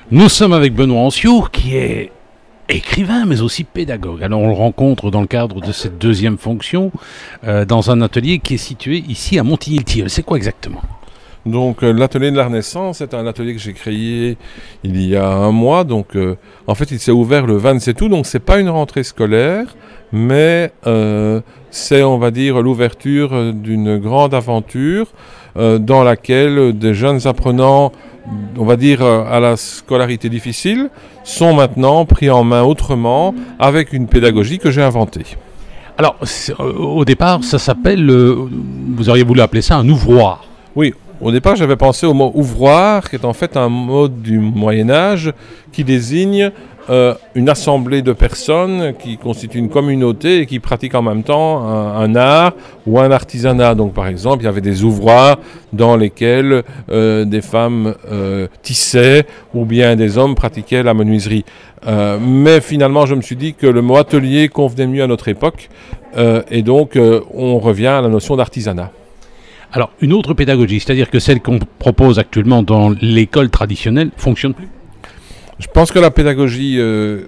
Nous sommes avec Benoît Ansiour, qui est écrivain, mais aussi pédagogue. Alors on le rencontre dans le cadre de cette deuxième fonction, dans un atelier qui est situé ici à Montigny-le-Tilleul. C'est quoi exactement ? Donc l'atelier de la Renaissance, c'est un atelier que j'ai créé il y a un mois. Donc en fait, il s'est ouvert le 27 août, donc c'est pas une rentrée scolaire, mais c'est, on va dire, l'ouverture d'une grande aventure dans laquelle des jeunes apprenants, on va dire, à la scolarité difficile, sont maintenant pris en main autrement avec une pédagogie que j'ai inventée. Alors, au départ, ça s'appelle, vous auriez voulu appeler ça un ouvroir. Oui, au départ, j'avais pensé au mot ouvroir, qui est en fait un mot du Moyen-Âge qui désigne une assemblée de personnes qui constituent une communauté et qui pratiquent en même temps un art ou un artisanat. Donc par exemple, il y avait des ouvroirs dans lesquels des femmes tissaient ou bien des hommes pratiquaient la menuiserie. Mais finalement, je me suis dit que le mot atelier convenait mieux à notre époque et donc on revient à la notion d'artisanat. Alors, une autre pédagogie, c'est-à-dire que celle qu'on propose actuellement dans l'école traditionnelle, fonctionne plus ? Je pense que la pédagogie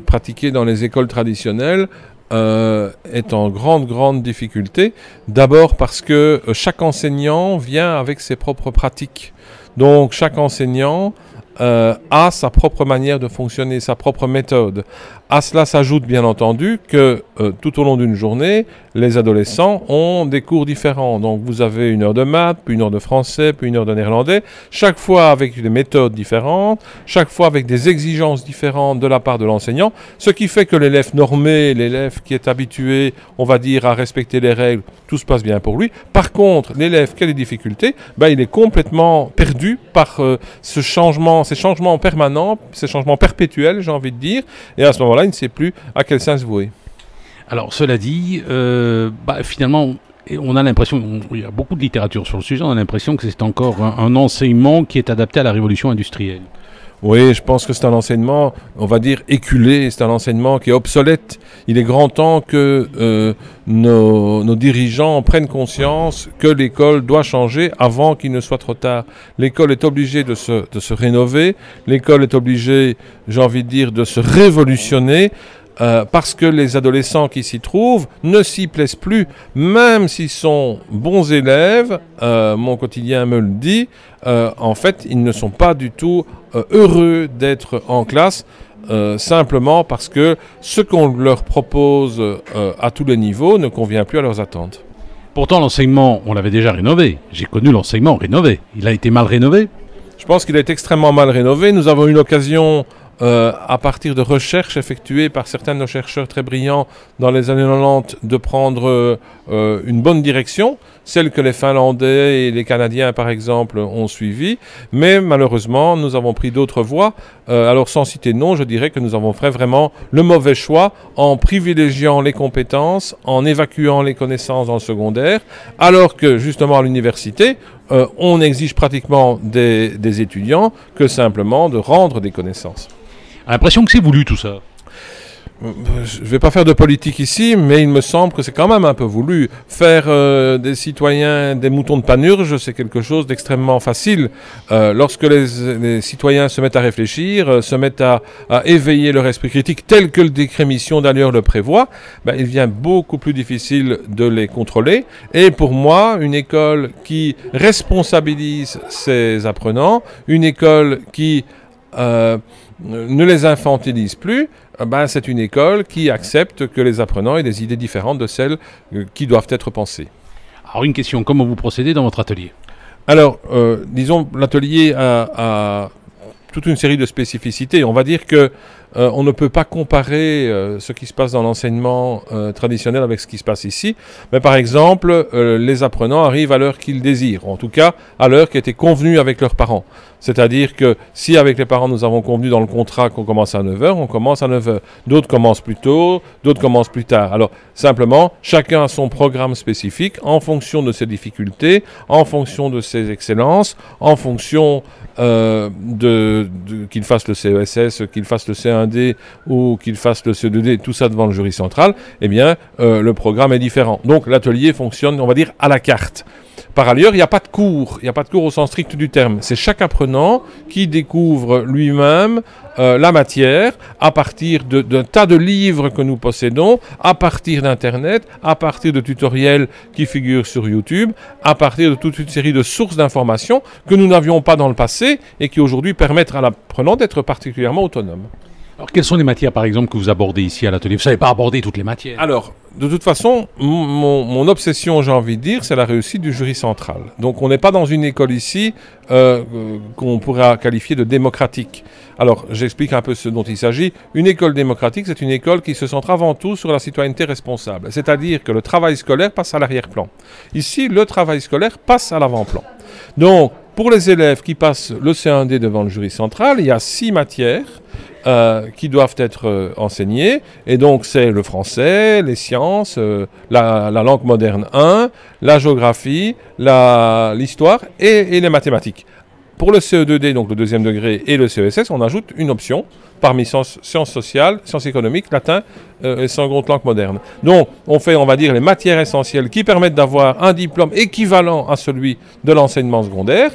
pratiquée dans les écoles traditionnelles est en grande difficulté. D'abord parce que chaque enseignant vient avec ses propres pratiques. Donc chaque enseignant a sa propre manière de fonctionner, sa propre méthode. À cela s'ajoute bien entendu que tout au long d'une journée, les adolescents ont des cours différents. Donc vous avez une heure de maths, puis une heure de français, puis une heure de néerlandais, chaque fois avec des méthodes différentes, chaque fois avec des exigences différentes de la part de l'enseignant, ce qui fait que l'élève normé, l'élève qui est habitué, on va dire, à respecter les règles, tout se passe bien pour lui. Par contre, l'élève qui a des difficultés, il est complètement perdu par ces changements permanents, ces changements perpétuels, j'ai envie de dire, et à ce moment-là, il ne sait plus à quel sens se vouer. Alors, cela dit, finalement, on a l'impression, il y a beaucoup de littérature sur le sujet, on a l'impression que c'est encore un enseignement qui est adapté à la révolution industrielle. Oui, je pense que c'est un enseignement, on va dire, éculé, c'est un enseignement qui est obsolète. Il est grand temps que nos dirigeants prennent conscience que l'école doit changer avant qu'il ne soit trop tard. L'école est obligée de se rénover, l'école est obligée, j'ai envie de dire, de se révolutionner. Parce que les adolescents qui s'y trouvent ne s'y plaisent plus, même s'ils sont bons élèves, mon quotidien me le dit, en fait, ils ne sont pas du tout heureux d'être en classe, simplement parce que ce qu'on leur propose à tous les niveaux ne convient plus à leurs attentes. Pourtant, l'enseignement, on l'avait déjà rénové. J'ai connu l'enseignement rénové. Il a été mal rénové ? Je pense qu'il a été extrêmement mal rénové. Nous avons eu l'occasion, à partir de recherches effectuées par certains de nos chercheurs très brillants dans les années 90, de prendre une bonne direction, celle que les Finlandais et les Canadiens, par exemple, ont suivie. Mais malheureusement, nous avons pris d'autres voies. Alors, sans citer de nom, je dirais que nous avons fait vraiment le mauvais choix en privilégiant les compétences, en évacuant les connaissances dans le secondaire, alors que, justement, à l'université, on exige pratiquement des étudiants que simplement de rendre des connaissances. J'ai l'impression que c'est voulu tout ça. Je ne vais pas faire de politique ici, mais il me semble que c'est quand même un peu voulu. Faire des citoyens des moutons de Panurge, c'est quelque chose d'extrêmement facile. Lorsque les citoyens se mettent à réfléchir, se mettent à éveiller leur esprit critique, tel que le décret mission d'ailleurs le prévoit, il devient beaucoup plus difficile de les contrôler. Et pour moi, une école qui responsabilise ses apprenants, une école qui ne les infantilise plus, c'est une école qui accepte que les apprenants aient des idées différentes de celles qui doivent être pensées. Alors une question, comment vous procédez dans votre atelier ? Alors, disons, l'atelier a toute une série de spécificités. On va dire que on ne peut pas comparer ce qui se passe dans l'enseignement traditionnel avec ce qui se passe ici. Mais par exemple, les apprenants arrivent à l'heure qu'ils désirent, en tout cas à l'heure qui a été convenue avec leurs parents. C'est-à-dire que si avec les parents nous avons convenu dans le contrat qu'on commence à 9h, on commence à 9h. D'autres commencent plus tôt, d'autres commencent plus tard. Alors simplement, chacun a son programme spécifique en fonction de ses difficultés, en fonction de ses excellences, en fonction qu'il fasse le CESS, qu'il fasse le C1D ou qu'il fasse le C2D, tout ça devant le jury central, eh bien le programme est différent. Donc l'atelier fonctionne, on va dire, à la carte. Par ailleurs, il n'y a pas de cours. Il n'y a pas de cours au sens strict du terme. C'est chaque apprenant qui découvre lui-même la matière à partir d'un tas de livres que nous possédons, à partir d'Internet, à partir de tutoriels qui figurent sur YouTube, à partir de toute une série de sources d'informations que nous n'avions pas dans le passé et qui aujourd'hui permettent à l'apprenant d'être particulièrement autonome. Alors, quelles sont les matières, par exemple, que vous abordez ici à l'atelier? Vous ne savez pas aborder toutes les matières. Alors, de toute façon, mon obsession, j'ai envie de dire, c'est la réussite du jury central. Donc, on n'est pas dans une école ici qu'on pourra qualifier de démocratique. Alors, j'explique un peu ce dont il s'agit. Une école démocratique, c'est une école qui se centre avant tout sur la citoyenneté responsable. C'est-à-dire que le travail scolaire passe à l'arrière-plan. Ici, le travail scolaire passe à l'avant-plan. Donc, pour les élèves qui passent le C1D devant le jury central, il y a 6 matières qui doivent être enseignées. Et donc, c'est le français, les sciences, la langue moderne 1, la géographie, l'histoire et les mathématiques. Pour le CE2D, donc le deuxième degré, et le CESS, on ajoute une option parmi sciences sociales, sciences économiques, latin et seconde langue moderne. Donc, on fait, on va dire, les matières essentielles qui permettent d'avoir un diplôme équivalent à celui de l'enseignement secondaire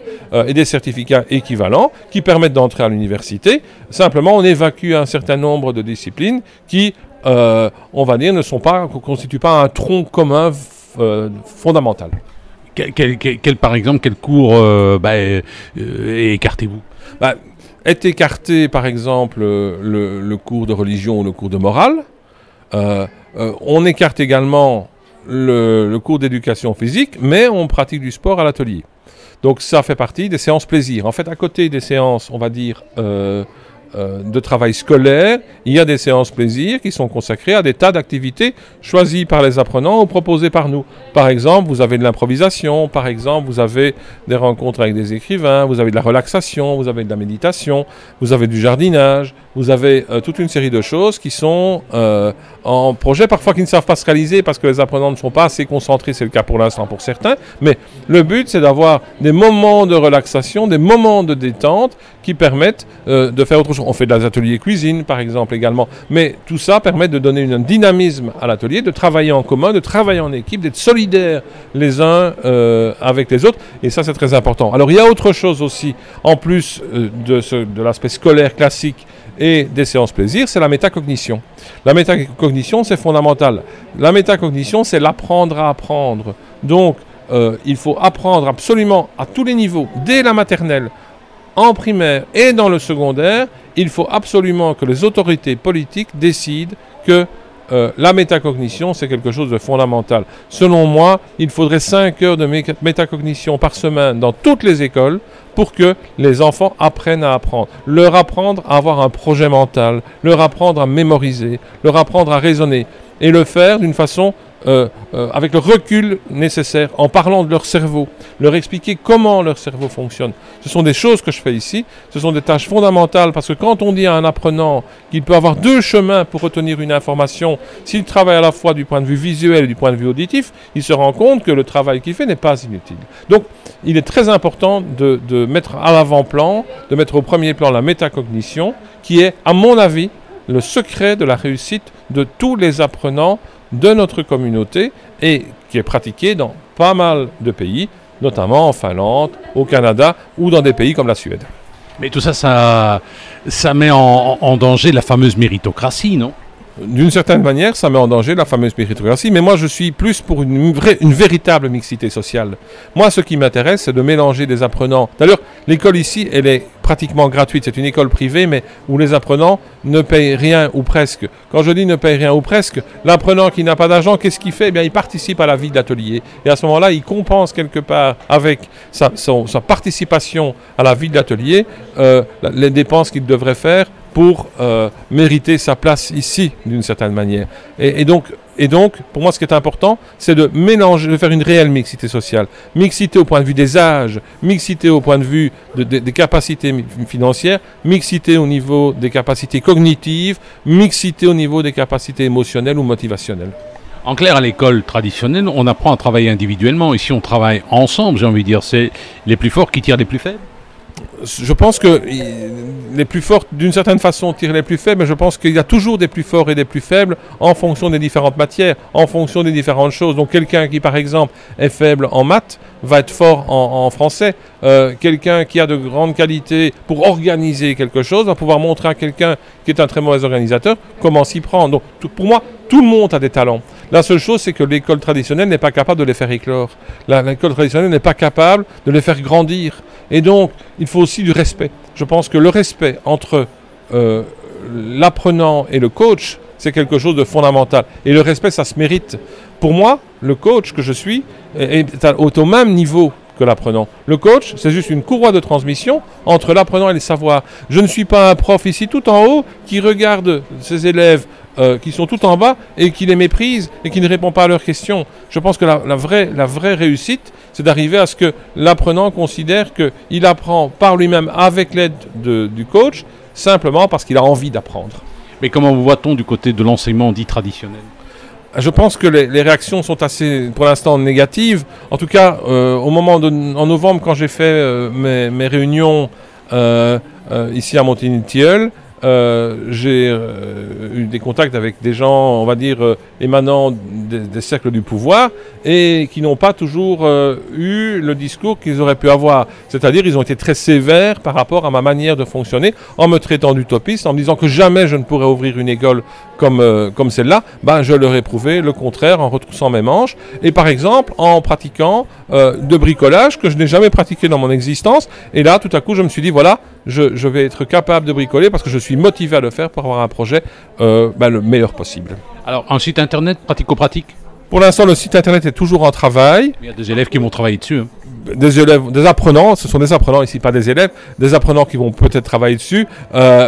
et des certificats équivalents qui permettent d'entrer à l'université. Simplement, on évacue un certain nombre de disciplines qui, on va dire, ne constituent pas un tronc commun fondamental. Par exemple, quel cours écartez-vous? Est écarté, par exemple, le cours de religion ou le cours de morale. On écarte également le cours d'éducation physique, mais on pratique du sport à l'atelier. Donc ça fait partie des séances plaisir. En fait, à côté des séances, on va dire, de travail scolaire, il y a des séances plaisir qui sont consacrées à des tas d'activités choisies par les apprenants ou proposées par nous. Par exemple, vous avez de l'improvisation, par exemple, vous avez des rencontres avec des écrivains, vous avez de la relaxation, vous avez de la méditation, vous avez du jardinage, vous avez toute une série de choses qui sont en projet, parfois qui ne savent pas se réaliser parce que les apprenants ne sont pas assez concentrés, c'est le cas pour l'instant pour certains, mais le but c'est d'avoir des moments de relaxation, des moments de détente qui permettent de faire autre chose. On fait des ateliers cuisine par exemple également, mais tout ça permet de donner un dynamisme à l'atelier, de travailler en commun, de travailler en équipe, d'être solidaires les uns avec les autres, et ça c'est très important. Alors il y a autre chose aussi, en plus de l'aspect scolaire classique et des séances plaisir, c'est la métacognition. La métacognition, c'est fondamental. La métacognition, c'est l'apprendre à apprendre. Donc, il faut apprendre absolument à tous les niveaux, dès la maternelle, en primaire et dans le secondaire. Il faut absolument que les autorités politiques décident que la métacognition, c'est quelque chose de fondamental. Selon moi, il faudrait 5 heures de métacognition par semaine dans toutes les écoles pour que les enfants apprennent à apprendre. Leur apprendre à avoir un projet mental, leur apprendre à mémoriser, leur apprendre à raisonner et le faire d'une façon avec le recul nécessaire, en parlant de leur cerveau, leur expliquer comment leur cerveau fonctionne. Ce sont des choses que je fais ici, ce sont des tâches fondamentales, parce que quand on dit à un apprenant qu'il peut avoir 2 chemins pour retenir une information, s'il travaille à la fois du point de vue visuel et du point de vue auditif, il se rend compte que le travail qu'il fait n'est pas inutile. Donc, il est très important de mettre à l'avant-plan, de mettre au premier plan la métacognition, qui est, à mon avis, le secret de la réussite de tous les apprenants de notre communauté et qui est pratiqué dans pas mal de pays, notamment en Finlande, au Canada ou dans des pays comme la Suède. Mais tout ça met en danger la fameuse méritocratie, non? D'une certaine manière, ça met en danger la fameuse méritocratie, mais moi je suis plus pour une véritable mixité sociale. Moi, ce qui m'intéresse, c'est de mélanger des apprenants. D'ailleurs, l'école ici, elle est pratiquement gratuite. C'est une école privée, mais où les apprenants ne payent rien ou presque. Quand je dis ne paye rien ou presque, l'apprenant qui n'a pas d'argent, qu'est-ce qu'il fait? Eh bien, il participe à la vie de l'atelier. Et à ce moment-là, il compense quelque part avec sa participation à la vie de l'atelier les dépenses qu'il devrait faire pour mériter sa place ici, d'une certaine manière. Et donc, pour moi, ce qui est important, c'est de mélanger, de faire une réelle mixité sociale. Mixité au point de vue des âges, mixité au point de vue des capacités financières, mixité au niveau des capacités cognitives, mixité au niveau des capacités émotionnelles ou motivationnelles. En clair, à l'école traditionnelle, on apprend à travailler individuellement. Ici, on travaille ensemble, j'ai envie de dire. C'est les plus forts qui tirent les plus faibles. je pense que les plus forts, d'une certaine façon, tirent les plus faibles, mais je pense qu'il y a toujours des plus forts et des plus faibles en fonction des différentes matières, en fonction des différentes choses. Donc quelqu'un qui, par exemple, est faible en maths va être fort en français. Quelqu'un qui a de grandes qualités pour organiser quelque chose va pouvoir montrer à quelqu'un qui est un très mauvais organisateur comment s'y prendre. Donc pour moi, tout le monde a des talents. La seule chose, c'est que l'école traditionnelle n'est pas capable de les faire éclore. L'école traditionnelle n'est pas capable de les faire grandir. Et donc, il faut aussi du respect. Je pense que le respect entre l'apprenant et le coach, c'est quelque chose de fondamental. Et le respect, ça se mérite. Pour moi, le coach que je suis est au même niveau que l'apprenant. Le coach, c'est juste une courroie de transmission entre l'apprenant et les savoirs. Je ne suis pas un prof ici tout en haut qui regarde ses élèves qui sont tout en bas et qui les méprise et qui ne répond pas à leurs questions. Je pense que la vraie réussite, c'est d'arriver à ce que l'apprenant considère qu'il apprend par lui-même avec l'aide du coach, simplement parce qu'il a envie d'apprendre. Mais comment voit-on du côté de l'enseignement dit traditionnel ? Je pense que les réactions sont assez, pour l'instant, négatives. En tout cas, en novembre, quand j'ai fait mes réunions ici à Montigny-le-Tilleul, j'ai eu des contacts avec des gens, on va dire, émanant des cercles du pouvoir et qui n'ont pas toujours eu le discours qu'ils auraient pu avoir. C'est-à-dire, ils ont été très sévères par rapport à ma manière de fonctionner, en me traitant d'utopiste, en me disant que jamais je ne pourrais ouvrir une école comme celle-là. Je leur ai prouvé le contraire en retroussant mes manches. Et par exemple, en pratiquant de bricolage que je n'ai jamais pratiqué dans mon existence. Et là, tout à coup, je me suis dit, voilà, je vais être capable de bricoler parce que je suis motivé à le faire pour avoir un projet le meilleur possible. Alors, un site internet pratico-pratique ? Pour l'instant, le site internet est toujours en travail. Il y a des élèves qui vont travailler dessus. Hein. Des élèves, des apprenants, ce sont des apprenants ici, pas des élèves, des apprenants qui vont peut-être travailler dessus.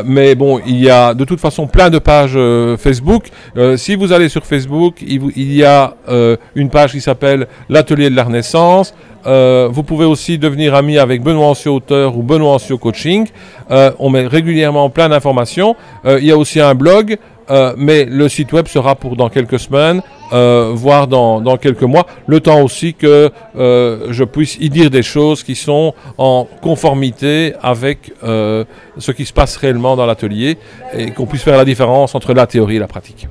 Mais bon, il y a de toute façon plein de pages Facebook. Si vous allez sur Facebook, il y a une page qui s'appelle l'Atelier de la Renaissance. Vous pouvez aussi devenir ami avec Benoît Anciot auteur ou Benoît Anciot coaching. On met régulièrement plein d'informations. Il y a aussi un blog, mais le site web sera pour dans quelques semaines, voire dans quelques mois. Le temps aussi que je puisse y dire des choses qui sont en conformité avec ce qui se passe réellement dans l'atelier et qu'on puisse faire la différence entre la théorie et la pratique.